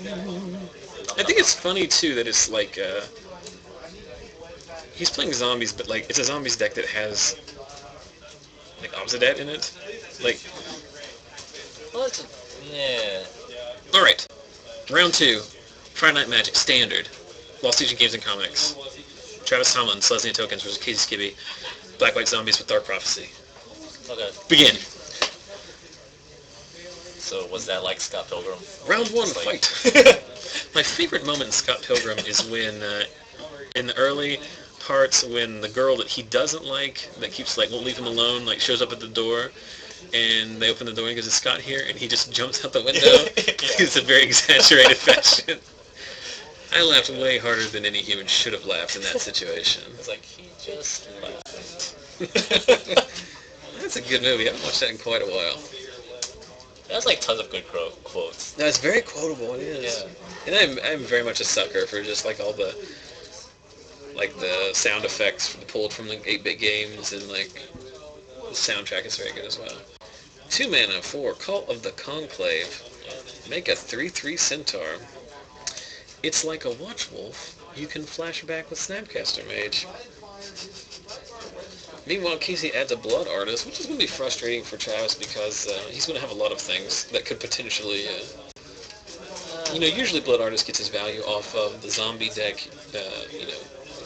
I think it's funny too that it's like he's playing zombies, but like it's a zombies deck that has like Obsidat in it. Like, Well, yeah. all right, round two, Friday Night Magic Standard, Lost Legion Games and Comics. Travis Tomlin, Selesnya Tokens versus Casey Skibbe, Black White Zombies with Dark Prophecy. Okay. Begin. So was that like Scott Pilgrim? Round one, fight. My favorite moment in Scott Pilgrim is when, in the early parts, when the girl that he doesn't like, that keeps like won't leave him alone, like shows up at the door, and they open the door and he goes, "Is Scott here?" And he just jumps out the window. It's a very exaggerated fashion. I laughed way harder than any human should have laughed in that situation. It's like, he just laughed. That's a good movie. I haven't watched that in quite a while. It has like tons of good quotes. No, it's very quotable. It is. Yeah. And I'm very much a sucker for just like all the sound effects pulled from the 8-bit games, and like the soundtrack is very good as well. 2 mana for Cult of the Conclave. Make a 3/3 Centaur. It's like a Watch Wolf. You can flash back with Snapcaster Mage. Meanwhile, Casey adds a Blood Artist, which is going to be frustrating for Travis because he's going to have a lot of things that could potentially... usually Blood Artist gets his value off of the zombie deck,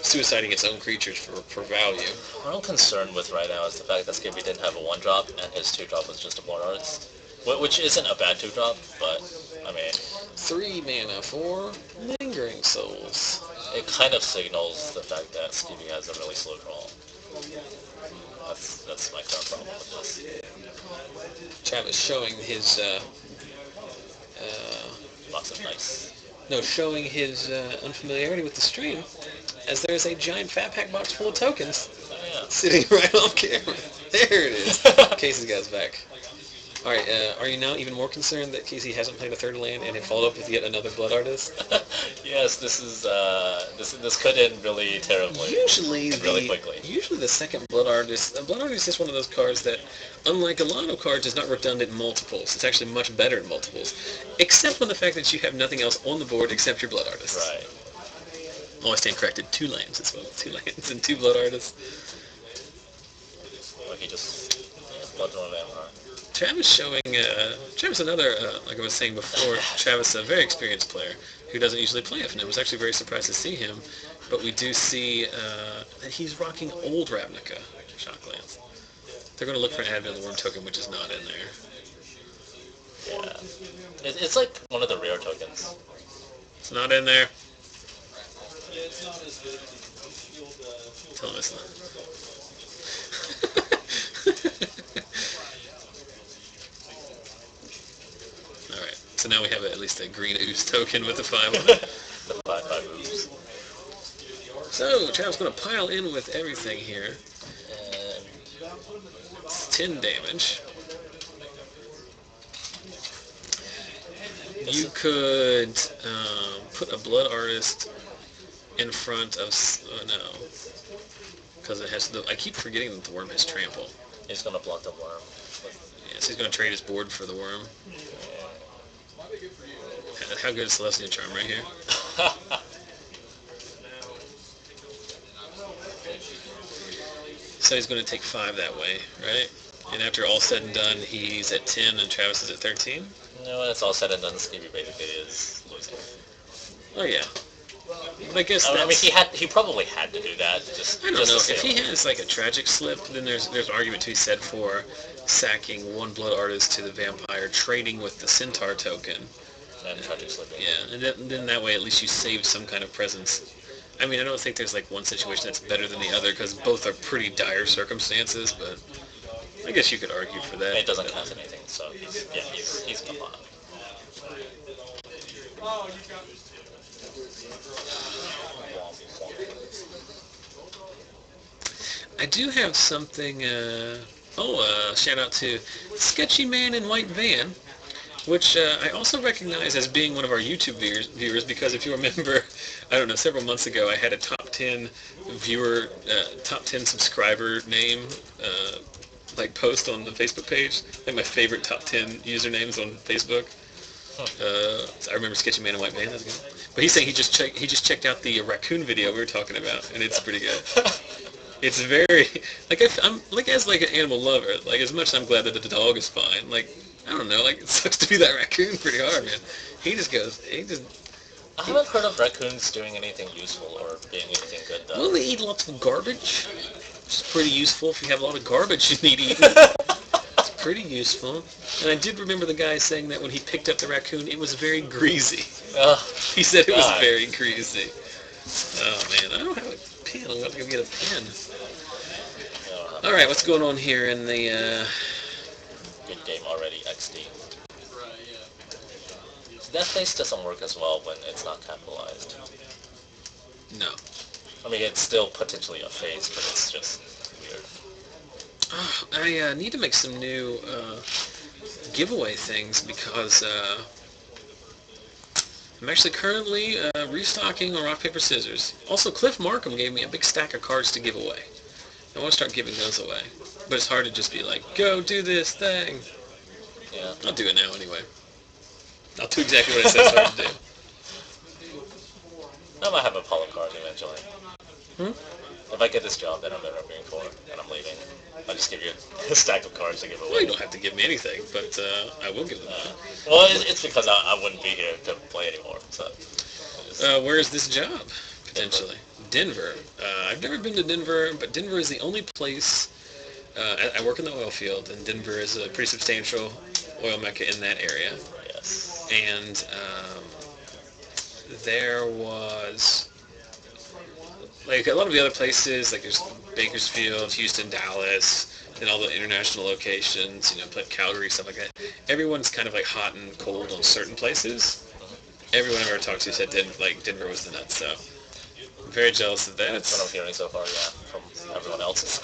suiciding its own creatures for value. What I'm concerned with right now is the fact that Skibbe didn't have a 1-drop, and his 2-drop was just a Blood Artist. Which isn't a bad 2-drop, but, I mean... 3 mana for Lingering Souls. It kind of signals the fact that Skibbe has a really slow draw. That's my current problem with this. Travis showing his... Lots of nice. No, showing his unfamiliarity with the stream, as there's a giant fat pack box full of tokens sitting right off camera. There it is. Casey's got his back. All right, are you now even more concerned that Casey hasn't played a third land and had followed up with yet another Blood Artist? Yes, this could end really terribly. Really quickly. Usually the second Blood Artist is one of those cards that, unlike a lot of cards, is not redundant in multiples. It's actually much better in multiples, except when the fact that you have nothing else on the board except your Blood Artist. Right. Oh, I stand corrected. 2 lands as well. 2 lands and 2 Blood Artists. Well, he just blood on vampire. Travis showing, Travis another, like I was saying before, Travis a very experienced player who doesn't usually play FNM. I was actually very surprised to see him, but we do see that he's rocking old Ravnica Shocklands. They're going to look for an Advent of the Worm token, which is not in there. Yeah. It's like one of the rare tokens. It's not in there. Tell him it's not. Alright, so now we have at least a green ooze token with the 5 on it. The 5/5 ooze. So, Travis going to pile in with everything here. And It's 10 damage. You could put a Blood Artist in front of... no. Because it has... I keep forgetting that the worm has trample. he's going to block the worm. Yeah, so he's going to trade his board for the worm. How good is Selesnya Charm right here? So he's going to take 5 that way, right? And after all said and done, he's at 10 and Travis is at 13? No, when it's all said and done, Skibbe basically is losing. Oh, yeah. But I guess I mean, he probably had to do that. I don't know. If he has like a tragic slip, then there's an argument to be said for sacking 1 Blood Artist to the Vampire, trading with the Centaur token. And tragic slipping. Yeah, and then that way at least you save some kind of presence. I mean, I don't think there's like one situation that's better than the other because both are pretty dire circumstances, but I guess you could argue for that. It doesn't cast anything, so he's come on. I do have something, shout out to Sketchy Man in White Van, which I also recognize as being one of our YouTube viewers because if you remember, I don't know, several months ago I had a top 10 viewer, top 10 subscriber name, post on the Facebook page, like my favorite top 10 usernames on Facebook. I remember Sketchy Man and White Man. That's good. But he's saying he just checked out the raccoon video we were talking about, and it's pretty good. It's very I'm like as like an animal lover. Like as much as I'm glad that the dog is fine. Like I don't know. Like it sucks to be that raccoon pretty hard, man. He just goes. I haven't heard of raccoons doing anything useful or being anything good, though. Well, they eat lots of garbage. It's pretty useful if you have a lot of garbage you need eaten. It's pretty useful. And I did remember the guy saying that when he picked up the raccoon, it was very greasy. He said it was very greasy. Oh, man. I don't have a pen. I'm going to go get a pen. All right, what's going on here in the... Good game already, XD. That face doesn't work as well when it's not capitalized. No. I mean, it's still potentially a face, but it's just weird. I need to make some new giveaway things because I'm actually currently restocking on rock, paper, scissors. Also, Cliff Markham gave me a big stack of cards to give away. I want to start giving those away. But it's hard to just be like, go do this thing. Yeah. I'll do it now anyway. I'll do exactly what I said it's hard to do. I might have a Apollo card eventually. If I get this job that I'm interviewing for and I'm leaving, I'll just give you a stack of cards to give away. Well, you don't have to give me anything, but I will give them. Well, it's because I wouldn't be here to play anymore. So. Where is this job, potentially? Denver. I've never been to Denver, but Denver is the only place... I work in the oil field, and Denver is a pretty substantial oil mecca in that area. Yes. And there was... like a lot of the other places, like there's Bakersfield, Houston, Dallas, and all the international locations, Calgary, stuff like that. Everyone's kind of like hot and cold on certain places. Everyone I've ever talked to said Denver was the nuts, so I'm very jealous of that. That's what I'm hearing so far, yeah, from everyone else.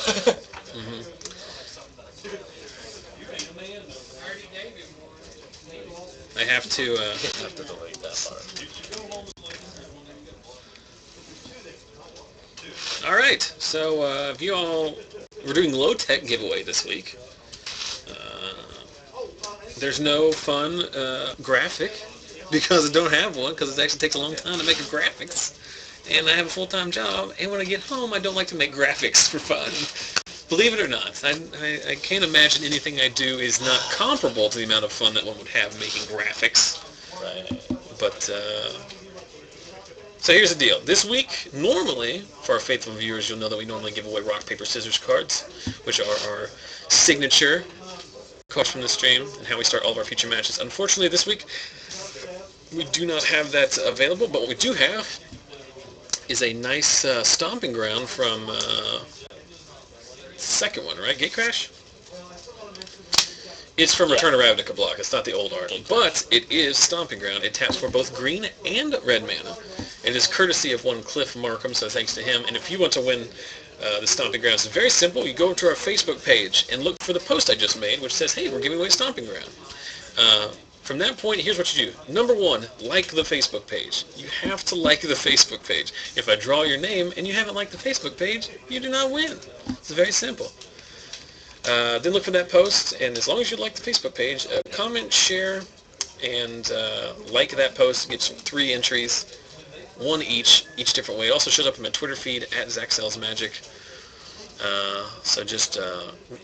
I have to delete that part. All right, so if you all, we're doing low-tech giveaway this week. There's no fun graphic because I don't have one because it actually takes a long time to make a graphics. And I have a full-time job, and when I get home, I don't like to make graphics for fun. Believe it or not, I can't imagine anything I do is not comparable to the amount of fun that one would have making graphics. Right. But, so here's the deal. This week, normally, for our faithful viewers, you'll know that we normally give away rock, paper, scissors cards, which are our signature cards from the stream and how we start all of our future matches. Unfortunately, this week, we do not have that available, but what we do have is a nice stomping ground from second one, right? Gate Crash? It's from Return of Ravnica block. It's not the old art. But it is Stomping Ground. It taps for both green and red mana. It is courtesy of one Cliff Markham, so thanks to him. And if you want to win the Stomping Ground, it's very simple. You go over to our Facebook page and look for the post I just made, which says, hey, we're giving away Stomping Ground. From that point, here's what you do. Number one, like the Facebook page. You have to like the Facebook page. If I draw your name and you haven't liked the Facebook page, you do not win. It's very simple. Then look for that post, and as long as you like the Facebook page, comment, share, and like that post. Get 3 entries, one each different way. It also shows up in my Twitter feed, @ZachSellsMagic. So just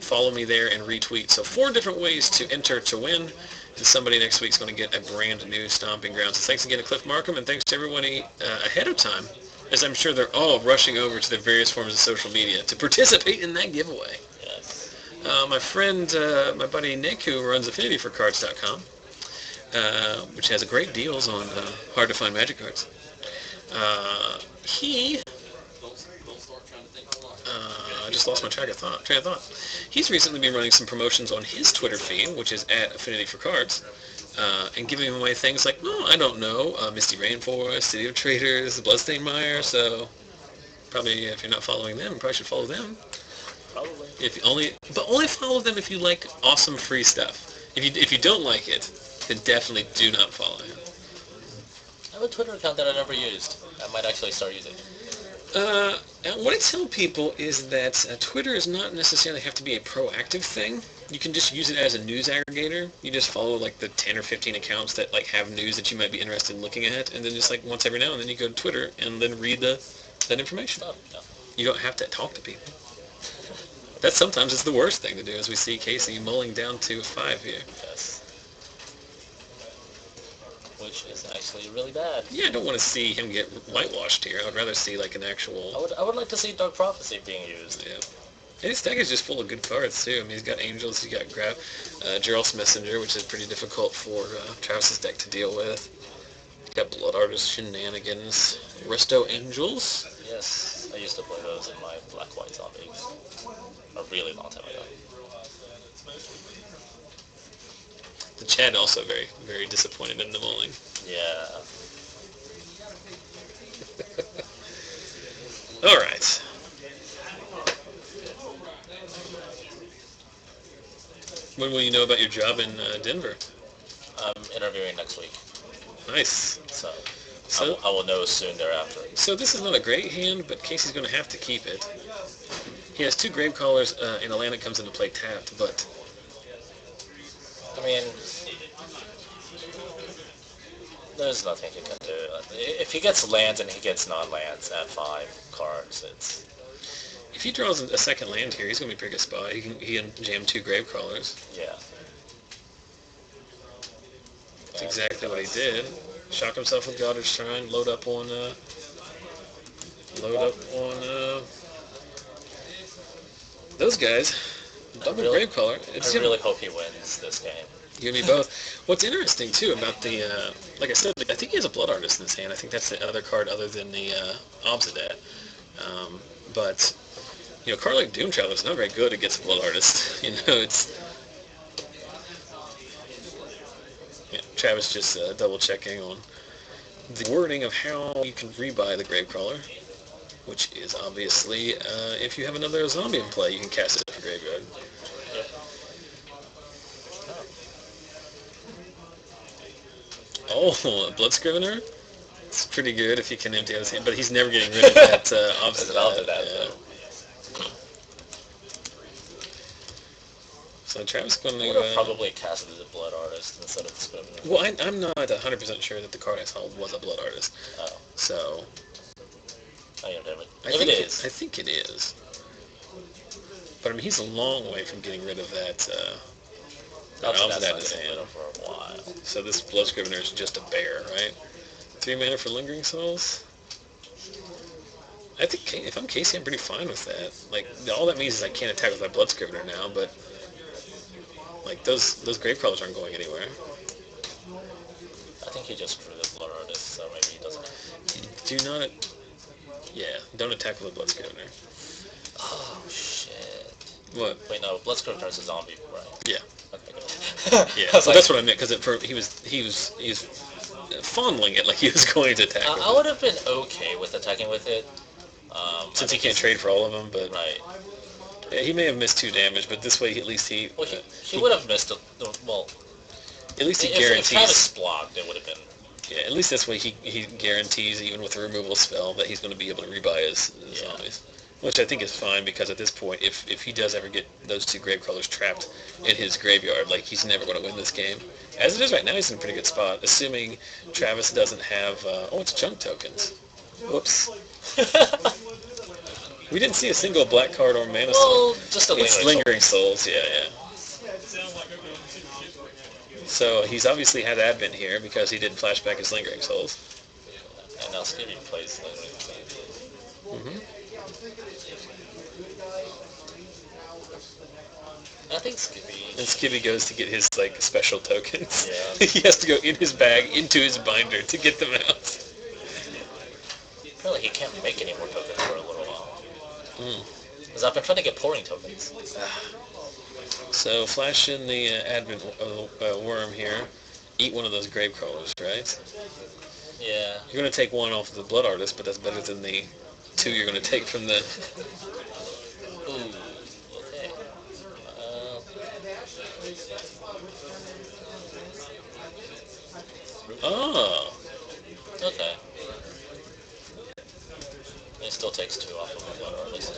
follow me there and retweet. So 4 different ways to enter to win. And somebody next week is going to get a brand new Stomping Ground. So thanks again to Cliff Markham, and thanks to everybody ahead of time, as I'm sure they're all rushing over to their various forms of social media to participate in that giveaway. Yes. My friend, my buddy Nick, who runs AffinityForCards.com, which has great deals on hard-to-find Magic cards, I just lost my train of thought. He's recently been running some promotions on his Twitter feed, which is @AffinityForCards, and giving away things like, I don't know, Misty Rainforest, City of Traders, Bloodstained Mire. So probably if you're not following them, you probably should follow them. Probably. But only follow them if you like awesome free stuff. If you don't like it, then definitely do not follow him. I have a Twitter account that I never used. I might actually start using it. What I tell people is that Twitter does not necessarily have to be a proactive thing. You can just use it as a news aggregator. You just follow like the 10 or 15 accounts that like have news that you might be interested in looking at, and then just like once every now and then you go to Twitter and then read that information. Oh, no. You don't have to talk to people. That sometimes is the worst thing to do, as we see Casey mulling down to 5 here. Yes. Which is actually really bad. Yeah, I don't want to see him get whitewashed here. I would rather see like an actual... I would like to see Dark Prophecy being used. Yeah. And his deck is just full of good cards, too. I mean, he's got Angels, he's got Geralt's Messenger, which is pretty difficult for Travis's deck to deal with. He's got Blood Artist Shenanigans, Resto Angels. Yes, I used to play those in my black-white zombies. A really long time ago. The Chad also very, very disappointed in the mulling. Yeah. Alright. When will you know about your job in Denver? I'm interviewing next week. Nice. So So, I will know soon thereafter. so this is not a great hand, but Casey's going to have to keep it. He has 2 Gravecallers, and a land that comes into play tapped, but... I mean, there's nothing he can do. If he gets lands and he gets non-lands at 5 cards, it's... If he draws a second land here, he's going to be a pretty good spot. He can jam 2 Gravecallers. Yeah. That's exactly what he did. Shock himself with Goddard's Shrine, load up on those guys. Double Gravecaller. I really hope he wins this game. You and me both. What's interesting, too, about the, like I said, I think he has a Blood Artist in his hand. I think that's the other card other than the Obsidat. But, you know, a card like Doom Traveler is not very good against a Blood Artist. You know, it's... Yeah, Travis just double-checking on the wording of how you can rebuy the Gravecrawler, which is obviously, if you have another zombie in play, you can cast it in your graveyard. Oh, a Blood Scrivener? It's pretty good if you can empty out his hand, but he's never getting rid of that Obsidat. So Travis going I would have probably casted the Blood Artist instead of the Scrivener. Well, I'm not 100% sure that the card I saw was a Blood Artist. Oh. So... If it is. I think it is. But I mean, he's a long way from getting rid of that Obsidat in his hand. For a while. So this Blood Scrivener is just a bear, right? 3 mana for Lingering Souls? I think if I'm Casey, I'm pretty fine with that. Like, all that means is I can't attack with my Blood Scrivener now, but like those Gravecrawlers aren't going anywhere. I think he just drew the Blood Artist, so maybe he doesn't. Do not... Yeah, don't attack with a Blood Scrivener. Oh, shit. What? Wait, no, Blood Scrivener is a zombie, right? Yeah. Okay, good. Yeah, so that's what I meant, because he was fondling it like he was going to attack with I would have been okay with attacking with it. Since he can't trade for all of them, but... Right. Yeah, he may have missed 2 damage, but this way at least he... Well, he would have missed well... At least he if guarantees... If Travis blocked, it would have been... Yeah, at least this way he guarantees, even with a removal spell, that he's going to be able to rebuy his zombies. Which I think is fine, because at this point, if he does ever get those 2 Gravecrawlers trapped in his graveyard, like, he's never going to win this game. As it is right now, he's in a pretty good spot, assuming Travis doesn't have... oh, it's junk tokens. Whoops. We didn't see a single black card or mana soul. Well, just a It's Lingering Souls, yeah. So he's obviously had Advent here because he didn't flashback his Lingering Souls. And now Skibbe plays Lingering Souls. Mm-hmm. I think Skibbe... And Skibbe goes to get his, like, special tokens. Yeah. He has to go in his bag, into his binder, to get them out. Really, he can't make any more tokens for a little while. Because I've been trying to get pouring tokens. So, flash in the Advent worm here. Eat one of those Gravecrawlers, right? Yeah. You're going to take 1 off of the Blood Artist, but that's better than the 2 you're going to take from the... Ooh. Okay. Oh. Okay. still takes 2 off of a Blood Artist.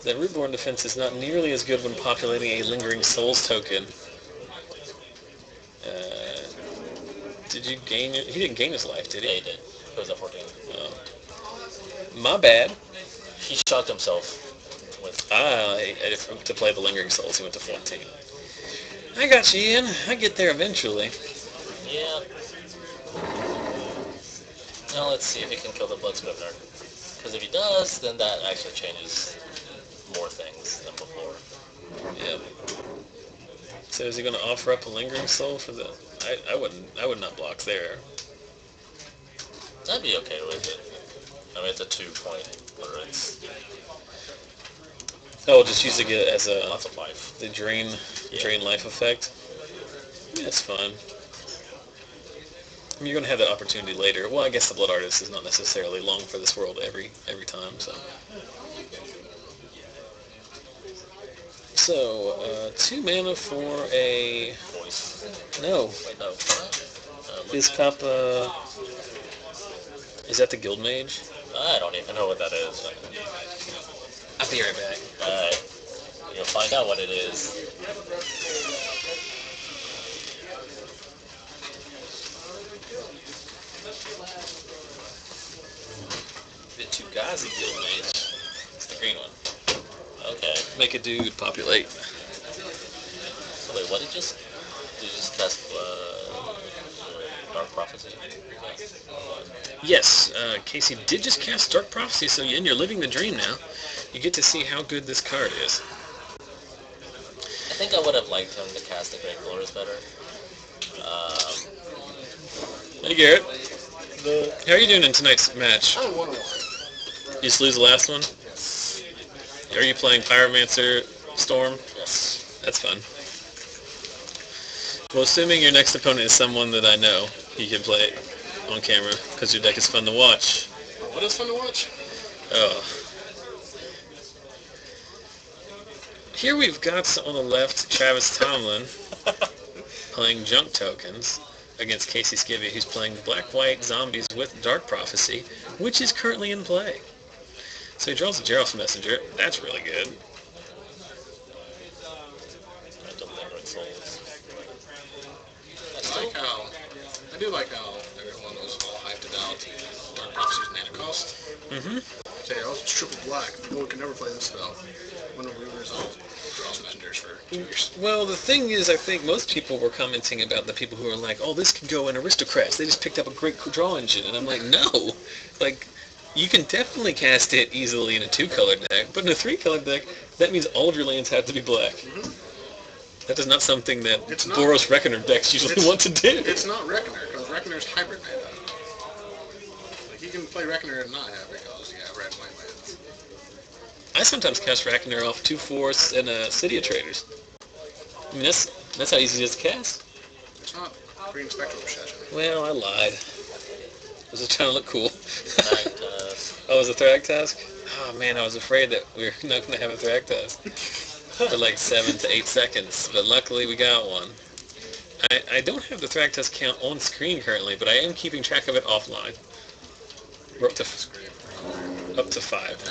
The Rootborn defense is not nearly as good when populating a Lingering Souls token. Did you gain it? He didn't gain his life, did Yeah, he? he did. It was at 14. Oh. My bad. He shocked himself with... To play the Lingering Souls, he went to 14. I got you, Ian. I get there eventually. Yeah. Now let's see if he can kill the Blood Scrivener. Because if he does, then that actually changes more things than before. Yep. So is he going to offer up a Lingering Soul for the... I would not block there. I'd be okay with it. I mean, it's a 2-point where it's... Oh, just using it as a... Lots of life. The drain life effect? Yeah, that's fine. I mean, you're going to have that opportunity later. Well, I guess the Blood Artist is not necessarily long for this world every time, so... So, 2 mana for a... Voice. No. Wait, no. Bizcop, is that the Guild Mage? I don't even know what that is. I'll be right back. Alright. You'll find out what it is. The Tugazi Guild Mage. It's the green one. Okay. Make a dude populate. So wait, what did you just... Did you just cast Dark Prophecy? Yes, Casey did just cast Dark Prophecy, so you're living the dream now. You get to see how good this card is. I think I would have liked him to cast the Great Glories better. Hey Garrett, how are you doing in tonight's match? I'm 1-1. You just lose the last one? Yes. Are you playing Pyromancer Storm? Yes. That's fun. Well, assuming your next opponent is someone that I know, you can play it on camera, because your deck is fun to watch. What is fun to watch? Oh. Here we've got on the left Travis Tomblin playing Junk Tokens against Casey Skibbe, who's playing Black-White Zombies with Dark Prophecy, which is currently in play. So he draws a Gerald's Messenger. That's really good. I do like how everyone was all hyped about Dark Prophecy's mana cost. Mm-hmm. Okay, oh, it's triple black. People can never play this spell. One of the rumors of Draws Messengers for 2 years. Well, the thing is, I think most people were commenting about the people who are like, oh, this could go in Aristocrats. They just picked up a great draw engine. And I'm like, no. Like, you can definitely cast it easily in a 2-color deck, but in a 3-color deck, that means all of your lands have to be black. Mm-hmm. That is not something that It's not. Boros Reckoner decks usually want to do. It's not Reckoner, because Reckoner's hybrid mana. Like, you can play Reckoner and not have it, because you have red and white lands. I sometimes cast Reckoner off 2/4 and City of Traders. I mean, that's how easy it is to cast. It's not Green Spectral Obsession. Well, I lied. I was just trying to look cool. Thragtusk. Oh, it was a Thragtusk? Oh man, I was afraid that we were not going to have a Thragtusk for like 7 to 8 seconds, but luckily we got one. I don't have the Thragtusk count on screen currently, but I am keeping track of it offline. We're up to 5.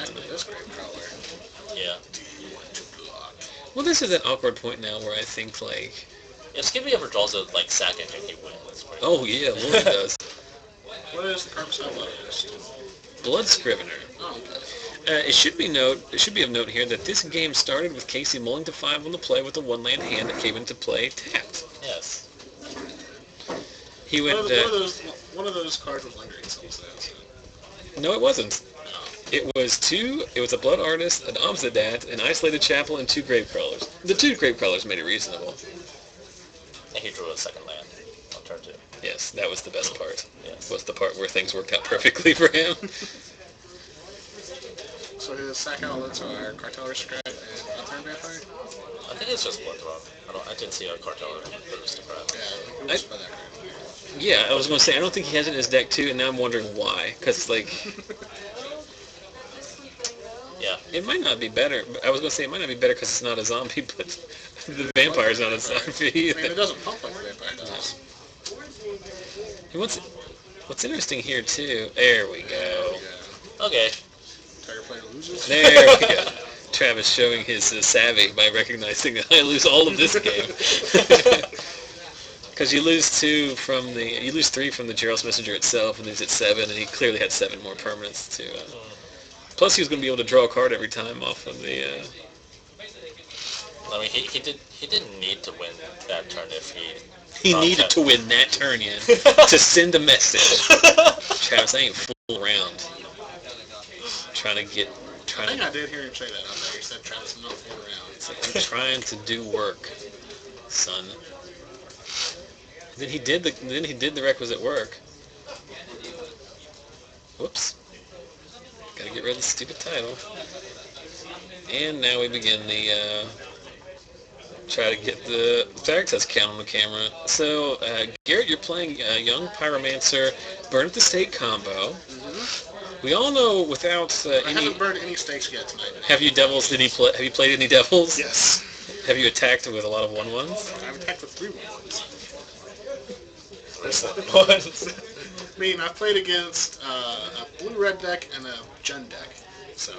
Actually, this Grave Crawler. Yeah. You want to block. Well, this is an awkward point now where I think like, If Skibbe ever draws a second and he wins. oh yeah, Lord it does. What is the card beside Blood Artist? Blood Scrivener. Oh, okay. It should be of note here that this game started with Casey mulling to 5 on the play with a 1-land hand that came into play tapped. Yes. He went. One of those cards was Lingering Souls, though. No, it wasn't. No. It was a Blood Artist, an Obsidat, an Isolated Chapel, and 2 Gravecrawlers. The 2 Gravecrawlers made it reasonable. And he drew a second land on turn 2. Yes, that was the best part. Yes. Was the part where things worked out perfectly for him. So his sack outlets are Cartel Aristocrat and Unturned Vampire? I think it's just Bloodthrob. I didn't see a Cartel Aristocrat. Yeah, who was by that card? Yeah, I was going to say, I don't think he has it in his deck too, and now I'm wondering why. Because, like, Yeah. it might not be better. I was going to say it might not be better because it's not a zombie, but the vampire's not a zombie I mean, either. it doesn't pump like the Vampire does. And what's interesting here too, there we go. Yeah. Okay. Tiger player loses. There we go. Travis showing his savvy by recognizing that I lose all of this game. Because you lose three from the Gerald's Messenger itself, and he's at 7, and he clearly had 7 more permanents too. Plus, he was going to be able to draw a card every time off of the. I mean, he didn't need to win that turn if he. He needed to win that turn in to send a message. Travis, I ain't fooling around. I think I did hear him say that out there. He said Travis not fooling around. I'm trying to do work, son. Then he did the requisite work. Whoops. Gotta get rid of the stupid title. And now we begin the try to get the fag test count on the camera. So Garrett, you're playing Young Pyromancer, Burn at the Stake combo. Mm-hmm. We all know without I haven't burned any stakes yet tonight. Have you devils? Have you played any devils? Yes. Have you attacked with a lot of 1/1s? I've attacked with 3 1s. I mean, I've played against a blue-red deck and a Gen deck, so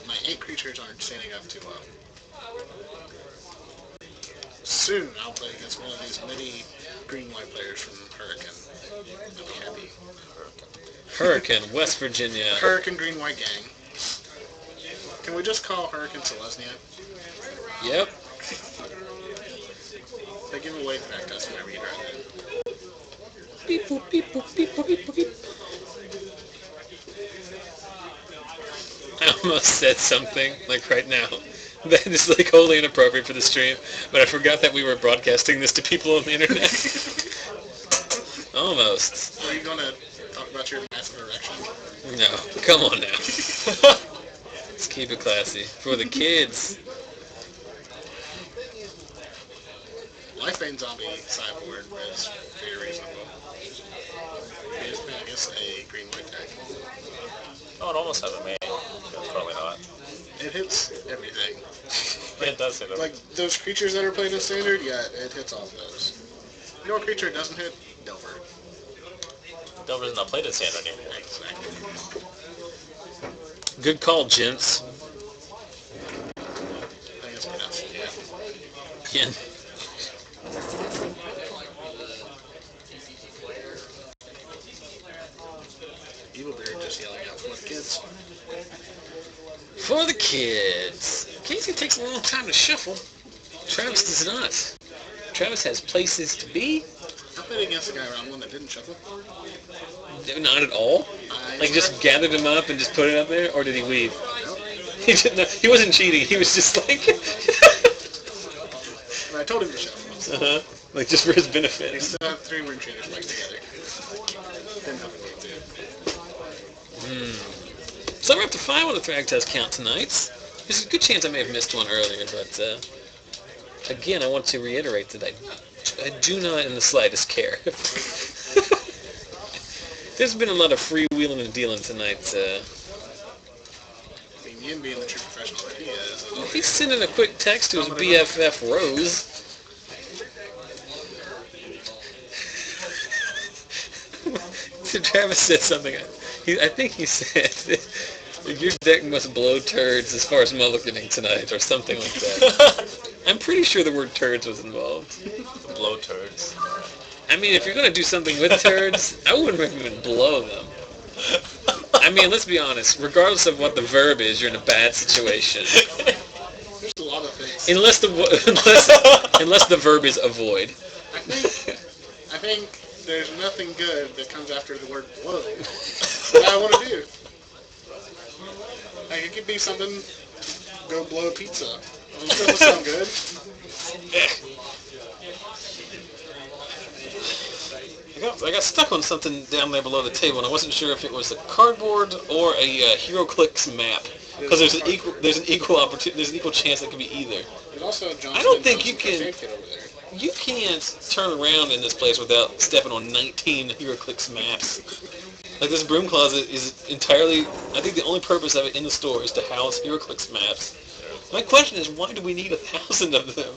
my 8 creatures aren't standing up too well. Soon I'll play against one of these mini green-white players from Hurricane. I'll be happy. Hurricane, West Virginia. Hurricane green-white gang. Can we just call Hurricane Selesnya? Yep. They give away the fact test whenever you draft it. Beep, boop, beep, boop, beep, boop, beep, boop, beep. I almost said something, like right now, that is like wholly inappropriate for the stream, but I forgot that we were broadcasting this to people on the internet. Almost. Are you going to talk about your massive erection? No, come on now. Let's keep it classy. For the kids. Lifebane Zombie sideboard is very reasonable. I guess a green-white deck. Oh, it almost have a main. Probably not. It hits everything. It does hit everything. Like, those creatures that are played in Standard, yeah, it hits all of those. You know what creature it doesn't hit? Delver. Delver's not played in Standard anymore. Exactly. Good call, gents. I think it's pronounced, yeah. Yeah. Evil Beard just yelling out for the kids. For the kids. Casey takes a long time to shuffle. Travis does not. Travis has places to be. I played against a guy around one that didn't shuffle. Not at all. Like just gathered him up and just put it up there, or did he weave? Nope. He didn't. He wasn't cheating. He was just like. And I told him to shuffle. So. Like just for his He benefit. still have 3 Ring Trainers played together. Didn't have a game to. So we're up to 5 on the Thrag Test count tonight. There's a good chance I may have missed one earlier, but again, I want to reiterate that I do not in the slightest care. There's been a lot of freewheeling and dealing tonight. I mean, Yin being the true professional that he is. He's sending a quick text to his BFF Rose. Travis said something. I think he said, your deck must blow turds as far as mulliganing tonight, or something like that. I'm pretty sure the word turds was involved. Blow turds. I mean, if you're going to do something with turds, I wouldn't recommend blow them. I mean, let's be honest. Regardless of what the verb is, you're in a bad situation. There's a lot of things. Unless the verb is avoid. I think there's nothing good that comes after the word blow that I want to do. Like, it could be something, go blow a pizza. It doesn't sound good. I got stuck on something down there below the table, and I wasn't sure if it was a cardboard or a HeroClix map. Because there's an equal chance that could be either. There's also Johnson I don't think you Johnson can. Kid over there. You can't turn around in this place without stepping on 19 HeroClix maps. Like, this broom closet is entirely, I think the only purpose of it in the store is to house HeroClix maps. My question is, why do we need 1,000 of them?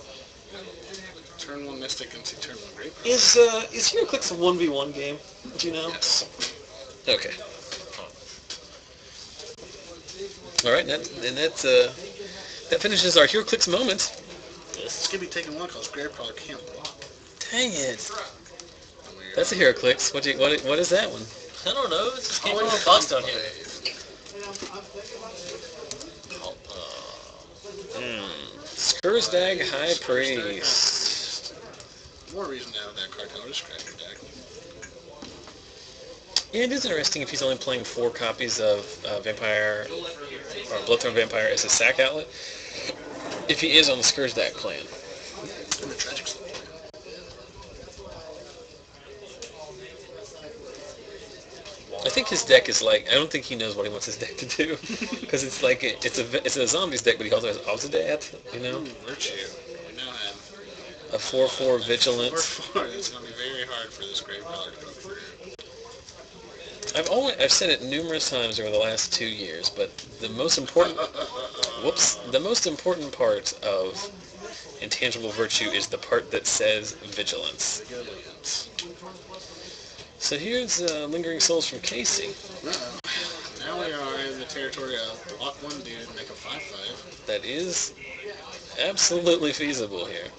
Turn 1 Mystic into turn 1 Grape. Is HeroClix a 1v1 game? Do you know? Yes. Okay. All right, that finishes our HeroClix moment. Yes. Skibbe taking one because Gravecaller can't block. Dang it. And That's a HeroClix. What is that one? I don't know. It just came Calling from a box down here. Skursdag High Priest. More reason to have that card to describe your deck. Yeah, it is interesting if he's only playing 4 copies of Vampire, or Bloodthorn Vampire as a sack outlet. If he is on the Skursdag plan. And the Tragic Soul plan. I think his deck is like, I don't think he knows what he wants his deck to do. Because it's like, it's a zombies deck, but he also has Obsidat, you know? Virtue. We now have A 4/4 Vigilance. 4/4. It's going to be very hard for this Gravecaller to go through. I've said it numerous times over the last 2 years, but the most important part of Intangible Virtue is the part that says Vigilance. Vigilance. So here's Lingering Souls from Casey. Uh-oh. Now we are in the territory of block one dude and make a 5/5. That is absolutely feasible here.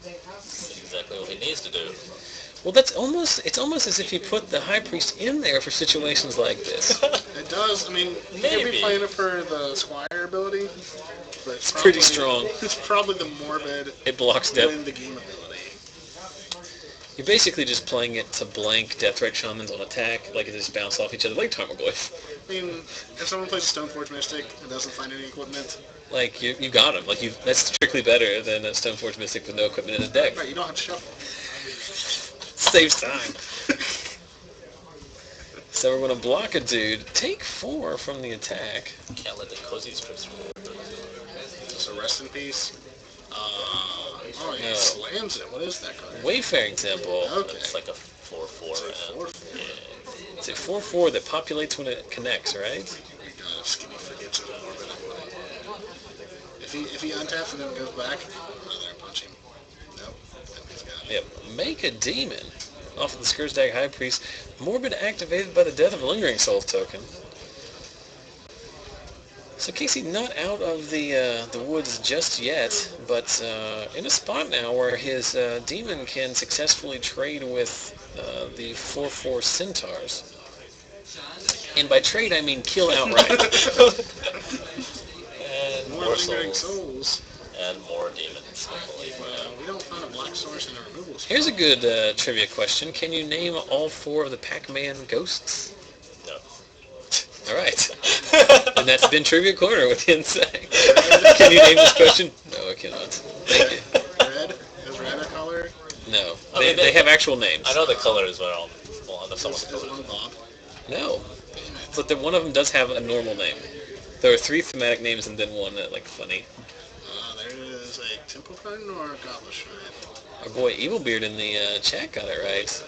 That's exactly what he needs to do. Well, it's almost as if you put the High Priest in there for situations like this. It does. I mean, you can be playing it for the Squire ability, but it's pretty strong. It's probably the Morbid It blocks death. win the game ability. You're basically just playing it to blank Deathrite Shamans on attack, like it just bounce off each other, like Tarmogoyf. I mean, if someone plays Stoneforge Mystic and doesn't find any equipment, Like, you got him. Like, that's strictly better than a Stoneforge Mystic with no equipment in the deck. right, you don't have to shuffle. Saves time. So we're going to block a dude, take 4 from the attack. Can't let the cozy strips through. So rest in peace. Oh, he No. slams it. What is that card? Wayfaring Temple. Okay. It's like a 4/4. It's a 4/4. Yeah. It's a 4/4 that populates when it connects, right? Skibbe forgets it Morbid ability. If he untaps and then goes back, oh, there, punch him. Nope. Then he's got it. Yep. Make a demon. Off of the Skursdag High Priest. Morbid activated by the death of a Lingering Souls token. So Casey not out of the woods just yet, but in a spot now where his demon can successfully trade with the 4/4 Centaurs. And by trade I mean kill outright. And More more Lingering souls. Souls. And more demons. We don't find a black source in a removal spell. Here's a good trivia question. Can you name all 4 of the Pac-Man ghosts? No. All right. And that's been Trivia Corner with Insect. Can you name this question? No, I cannot. Thank you. Red? Is red a color? No. I mean, They have actual names. I know the color is well on someone's Is color. one Bob? No. But one of them does have a normal name. There are 3 thematic names and then one that, like, funny. There is a Temple Run or a Goblet Shrine. Our boy Evilbeard in the chat got it right.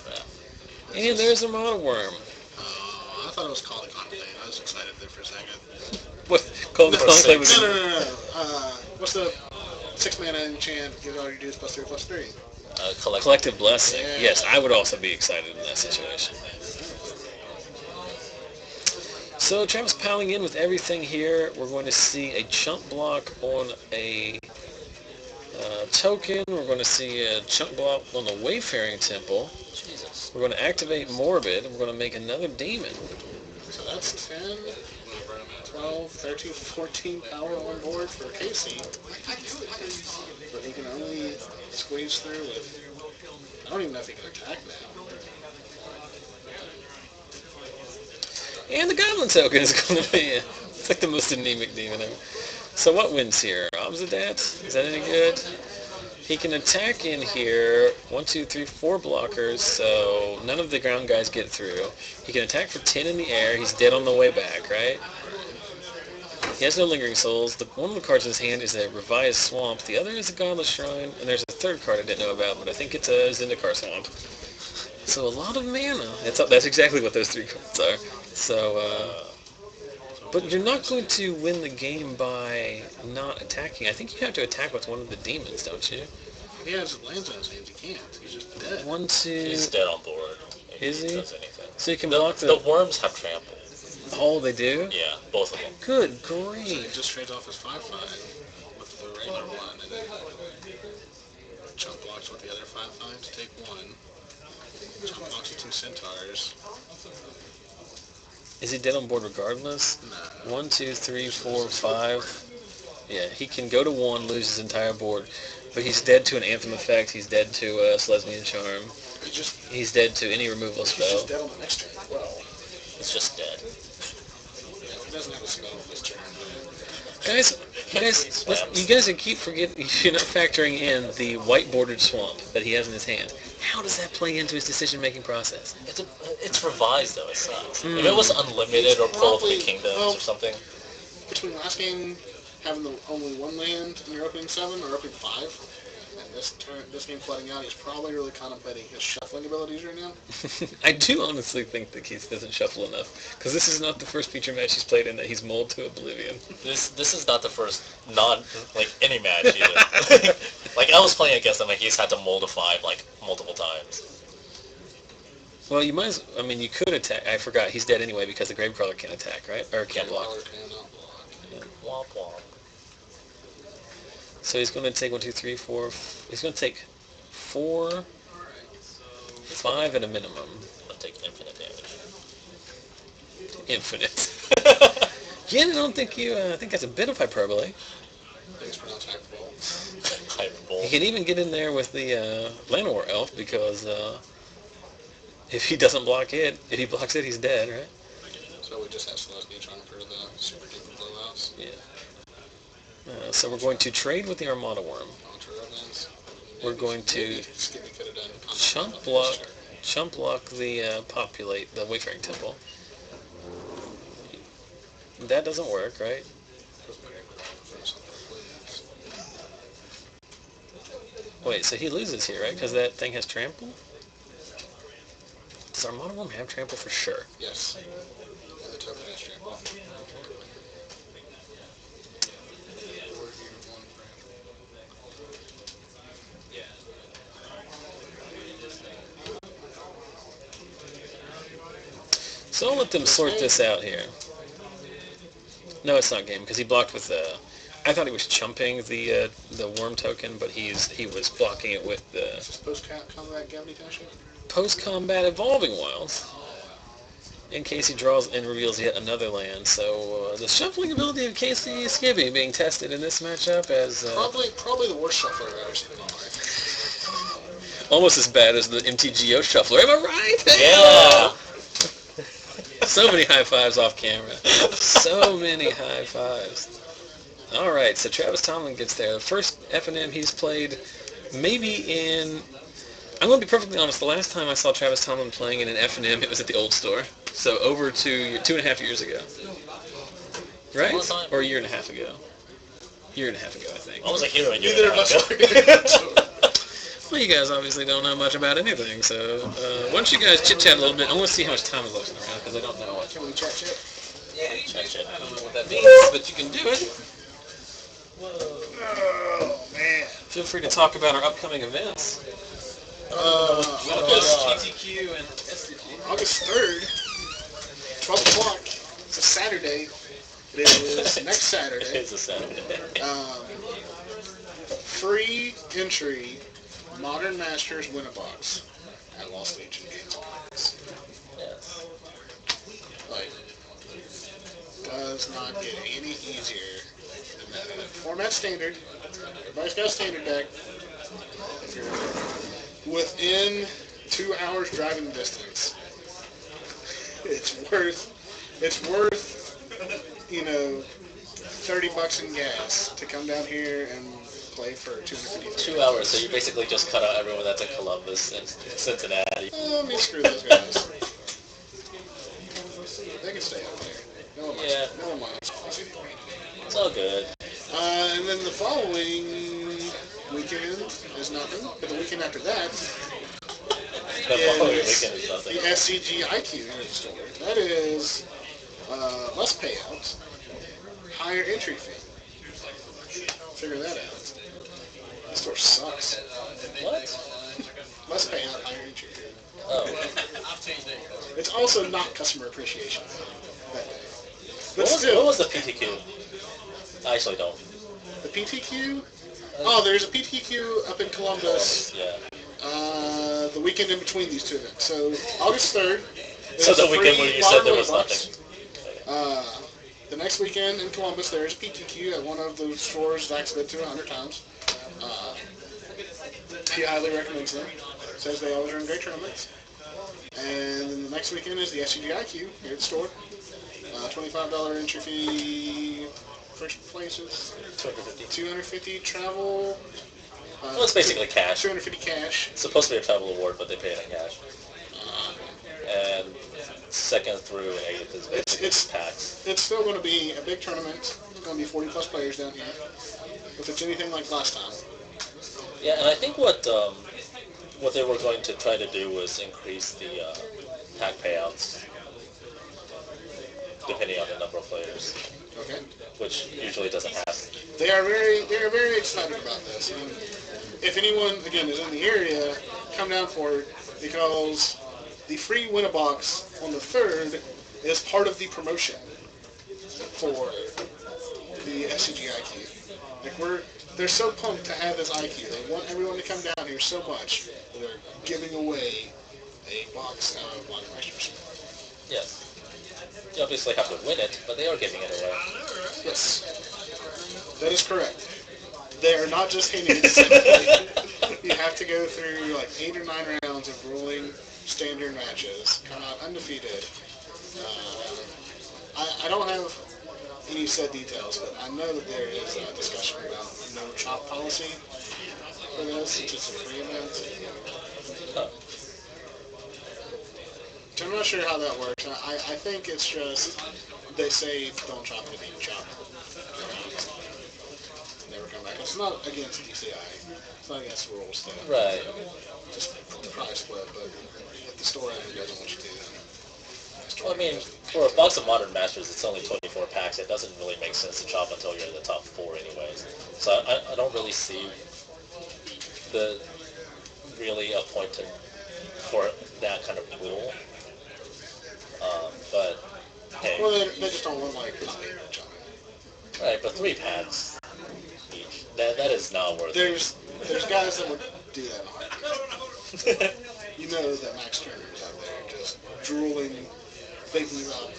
And there's a Model Worm. I thought it was called a Conclave. I was excited there for a second. What? Called the For Conclave six. again? No. What's the 6-mana enchant? Give all your dudes +3/+3. Collective Blessing. Yeah. Yes, I would also be excited in that situation. So Travis piling in with everything here. We're going to see a chunk block on a token. We're going to see a chunk block on the Wayfaring Temple. Jesus. We're going to activate Morbid. We're going to make another demon. So that's 10, 12, 13, 14 power on board for Casey. But he can only squeeze through with... I don't even know if he can attack now. And the Goblin token is going to be it's like the most anemic demon ever. So what wins here? Obsidat? Is that any good? He can attack in here. 1, 2, 3, 4 blockers, so none of the ground guys get through. He can attack for 10 in the air. He's dead on the way back, right? He has no Lingering Souls. One of the cards in his hand is a Revised Swamp. The other is a Godless Shrine. And there's a third card I didn't know about, but I think it's a Zendikar Swamp. So a lot of mana. That's exactly what those 3 cards are. So, but you're not going to win the game by not attacking. I think you have to attack with one of the demons, don't you? If he has lands in his hands, he can't. He's just dead. 1, 2... He's dead on board. Is he? Does anything. So you can The block worms have trample. Oh, they do? Yeah, both of them. Good So he grief. just trades off his 5/5 with the regular one, and then chump blocks with the other 5/5 to take one. Chump blocks with 2 centaurs. Is he dead on board regardless? No. 1, 2, 3, 4, 5. Yeah, he can go to 1, lose his entire board. But he's dead to an Anthem effect. He's dead to Selesnyan Charm. He's dead to any removal He's spell. just dead on the next turn. Well, It's just dead. yeah, if he doesn't have a spell this turn, Guys, you guys keep forgetting, you're not factoring in the white bordered swamp that he has in his hand. How does that play into his decision-making process? It's revised though. It sucks. If it was unlimited or Pull of the Kingdoms well, or something. between last game having only 1 land in your opening 7 or opening 5, and this game flooding out, he's probably really contemplating his shuffling abilities right now. I do honestly think that Keith doesn't shuffle enough, because this is not the first feature match he's played in that he's mulled to oblivion. This is not the first any match either. Like I was playing against him and he's had to mold a 5 like multiple times. Well, you might as, I mean, you could attack. I forgot, he's dead anyway because the Gravecrawler can't attack, right? Or can't block. Womp womp. So he's going to take 1, 2, 3, 4. He's going to take 4, 5 at a minimum. I'll take infinite damage. Infinite. Yeah, I don't think you. I think that's a bit of hyperbole. Thanks for not hyperbole. Hyperbole. You can even get in there with the Llanowar Elf because if he doesn't block it, if he blocks it, he's dead, right? So we just have Selesnya Charm for the super duper blowouts. Yeah. So we're going to trade with the Armada Worm. We're going to chump block the populate, the Wayfaring Temple. That doesn't work, right? Wait, so he loses here, right? Because that thing has trample? Does Armada Worm have trample for sure? Yes. And the token has trample. So I'll let them sort this out here. No, it's not game, because he blocked with the... I thought he was chumping the worm token, but he was blocking it with the... Is this post-combat Gavity Township? Post-combat Evolving Wilds. In case he draws and reveals yet another land. So the shuffling ability of Casey Skibbe being tested in this matchup as... Probably the worst shuffler I've ever seen in my life. almost as bad as the MTGO shuffler. Am I right? Yeah! So many high fives off camera. So many high fives. All right, so Travis Tomblin gets there. The first FNM he's played maybe in... I'm going to be perfectly honest. The last time I saw Travis Tomblin playing in an FNM, it was at the old store. So over 2.5 years ago. Right? Or a year and a half ago. Year and a half ago, I think. I was a hero in Neither of us are. Well, you guys obviously don't know much about anything, so why don't you guys chit-chat a little bit? I want to see how much time is left in the round, because I don't know what... Can we chat? Yeah, you Chat. I don't know what that means, but you can do it. Oh, man. Feel free to talk about our upcoming events. August PTQ and SCG. August 3rd, 12 o'clock. It's a Saturday. It is next Saturday. It's a Saturday. Free entry, Modern Masters Win-A-Box at Lost Legion Games. Yes. Like, does not get any easier than that. Format standard. Everybody's got a standard deck. If you're within 2 hours driving distance, it's worth $30 in gas to come down here and play for 250. 2 hours, so you basically just cut out everyone that's in Columbus and Cincinnati. I mean, screw those guys. They can stay out there. No one minds. Yeah. No one minds. It's all good. And then the following weekend is nothing, but the weekend after that The following is weekend is the nothing. SCG IQ store. That is less payouts, higher entry fee. Figure that out. The store sucks. What? Less payout, higher entry fee. Oh. It's also not customer appreciation that day. But What still, was the PTQ? I actually don't. the PTQ? Oh, there's a PTQ up in Columbus. Yeah. The weekend in between these two events. So August 3rd. So the weekend where you said there was box. nothing. The next weekend in Columbus, there's PTQ at one of the stores Zach's been to 100 times. He highly recommends them. Says they always run great tournaments. And then the next weekend is the SCGIQ here at the store. $25 entry fee. First place is $250 travel. Well, it's basically cash. $250 cash. It's supposed to be a travel award, but they pay it in cash. And second through 8th is basically packs. It's still going to be a big tournament. It's going to be 40 plus players down here. If it's anything like last time. Yeah, and I think what they were going to try to do was increase the pack payouts depending on the number of players. Okay. Which usually doesn't happen. They are very excited about this. And if anyone again is in the area, come down for it because the free win-a-box on the 3rd is part of the promotion for the SCGIQ. Like they're so pumped to have this IQ. They want everyone to come down here so much that they're giving away a box of Block Masters. Yes. You obviously have to win it, but they are giving it away. Yes. That is correct. They are not just handing it simply. You have to go through like 8 or 9 rounds of ruling standard matches, come out undefeated. I don't have any set details, but I know that there is a discussion about no chop policy for this, since it's a free event. So I'm not sure how that works. I think it's just they say don't chop it if you chop. Never come back. It's not against DCI. It's not against the rules though. Right. Just the price split, but if the store owner doesn't want you to do that. Well, I mean, for a box of Modern Masters, it's only 24 packs. It doesn't really make sense to chop until you're in the top 4 anyways. So I don't really see really a point for that kind of rule. But, hey. Well, they just don't want like chopping. Right, but 3 packs each. That is not worth it. There's guys that would do that in a heartbeat. You know that Max Turner is out there just drooling, thinking about,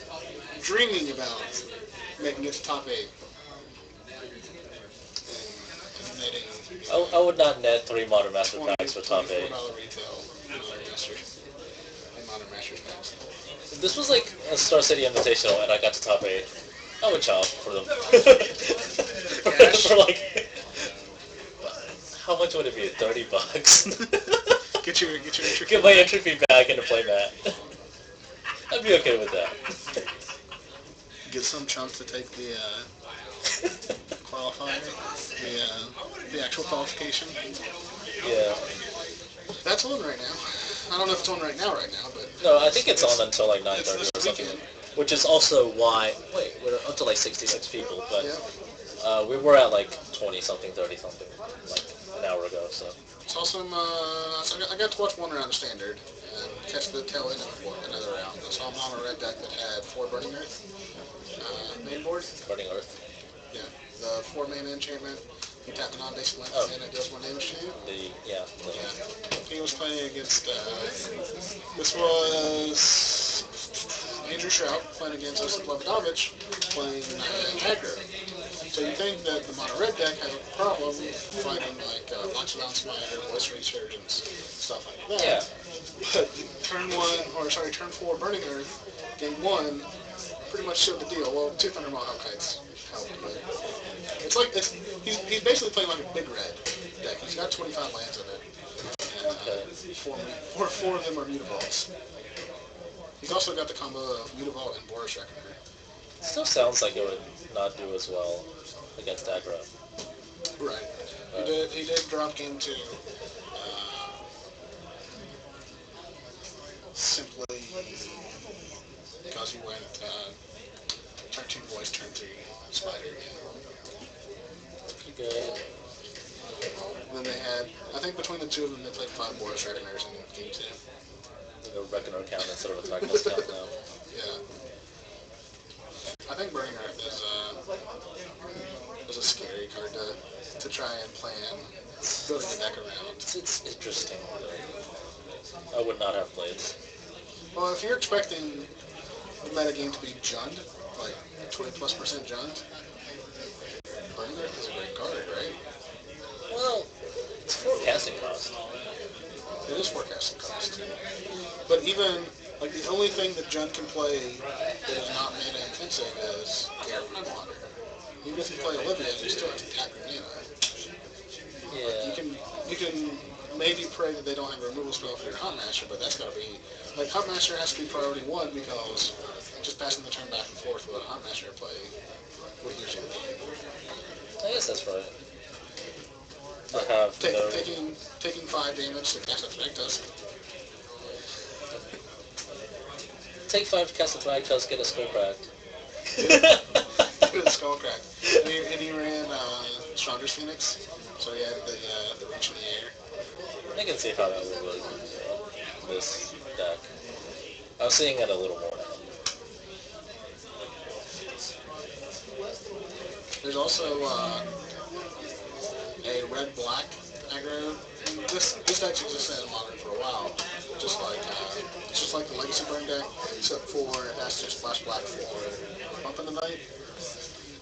dreaming about making it to top 8. And netting. I would not net 3 Modern Master packs for top 8. $24 retail Modern Masters and Modern Masters packs. If this was like a Star City Invitational and I got to top 8, I would chop for them. For like, how much would it be? $30? Get your entry. Get my entry fee back into playmat. I'd be okay with that. Get some chunk to take the qualifier, the actual qualification. Yeah. That's on right now. I don't know if it's on right now, but... No, I think it's on until like 9:30 or something. Weekend. Which is also why... Wait, we're up to like 66 people, but Yeah. we were at like 20-something, 30-something, like an hour ago, so... Saw some... so I got to watch one round of Standard and catch the tail end of another round. I saw a Mono Red deck that had 4 Burning Earth main board. Burning Earth. Yeah, the 4 mana enchantment. You tap the non-basic land and it deals 1 damage to you. Yeah. He was playing against, this was Andrew Shroud playing against Osip Levidovich playing aggro. So you think that the Mono Red deck has a problem fighting like Loxodon Spider, Voice Resurgence, stuff like that. Yeah. But turn 4 Burning Earth, game 1, pretty much showed the deal. Well, 2 Thundermaw Hellkites helped, but he's basically playing like a big red deck. He's got 25 lands in it. And, four of them are Mutavaults. He's also got the combo of Mutavault and Boris Reckoner. Still sounds like it would not do as well against aggro. Right. He did drop game 2. Simply because he went turn 2 Voice, turn 3 Spider. Pretty good. And then they had, I think between the two of them, they played 5 Boris Reckoners in game 2. A Reckoner count instead of a Tactical count now. Yeah. I think Burning Earth is a scary card to try and plan building a deck around. It's interesting. I would not have played. Well, if you're expecting the metagame to be Jund, like 20+% Jund, Burning Earth is a great card, right? Well, it's forecasting cost. It is forecasting cost. But even, like, the only thing that Jund can play that is not mana intensive is Gary Water. Even if you play Olivia, you still have to tap your mana. Yeah. You can maybe pray that they don't have a removal spell for your Huntmaster, but that's gotta be, like, Huntmaster has to be priority 1 because just passing the turn back and forth with a Huntmaster play would use you. I guess that's right. I have taking 5 damage to cast a Flag Tusk. Take 5 to cast a Flag Tusk, get a Skull Cracked. Get a Skull Cracked. And he ran Stronger's Phoenix, so he had the reach in the air. I can see how that would work in this deck. I was seeing it a little more now. There's also a red-black aggro. This deck's existed in Modern for a while, just like the Legacy Burn deck, except for it has to splash black for Bump in the Night.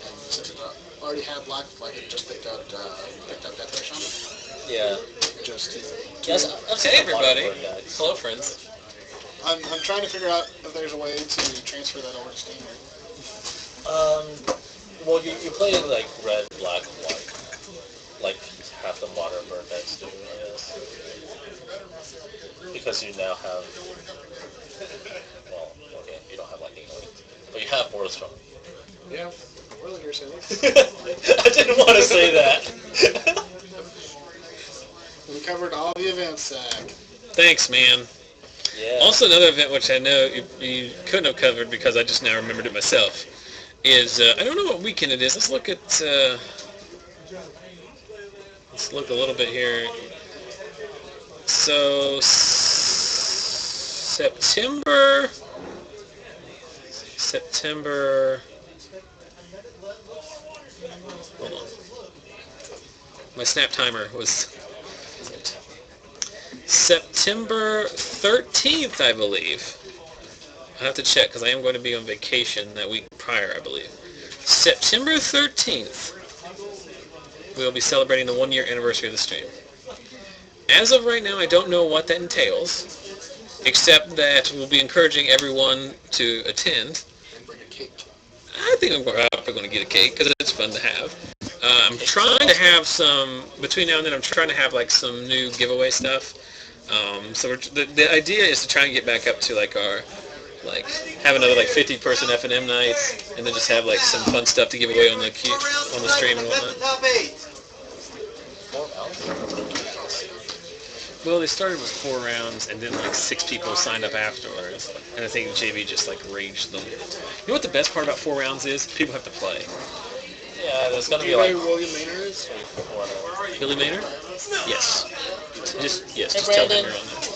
And since it already had black, like it just picked up Death Ray Shaman. Yeah. Hey everybody. Hello friends. I'm trying to figure out if there's a way to transfer that over to Standard. Well, you play it like red, black, white. Like half the modern burn decks do, I guess. Because you now have... Well, okay, you don't have Lightning Link. But you have Worldstone. Yeah, really you're saying. I didn't want to say that. We covered all the events, Zach. Thanks, man. Yeah. Also, another event which I know you couldn't have covered because I just now remembered it myself is I don't know what weekend it is. Let's look at let's look a little bit here. So September. Hold on. My snap timer was September 13th, I believe. I have to check because I am going to be on vacation that week prior, I believe. September 13th, we will be celebrating the 1-year anniversary of the stream. As of right now, I don't know what that entails, except that we'll be encouraging everyone to attend. And bring a cake. I think I'm probably going to get a cake because it's fun to have. I'm trying to have some, between now and then, I'm trying to have like some new giveaway stuff. So the idea is to try and get back up to like our, like, have another like 50-person FNM night, and then just have like some fun stuff to give away on the stream and whatnot. Well, they started with 4 rounds, and then like 6 people signed up afterwards, and I think JB just like raged them. You know what the best part about 4 rounds is? People have to play. Yeah, there's gonna Do be you know like... who William Maynard is? Billy Maynard? Yes. Just Hey, tell them Brandon. you're on there.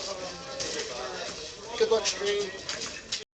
Good luck, stream.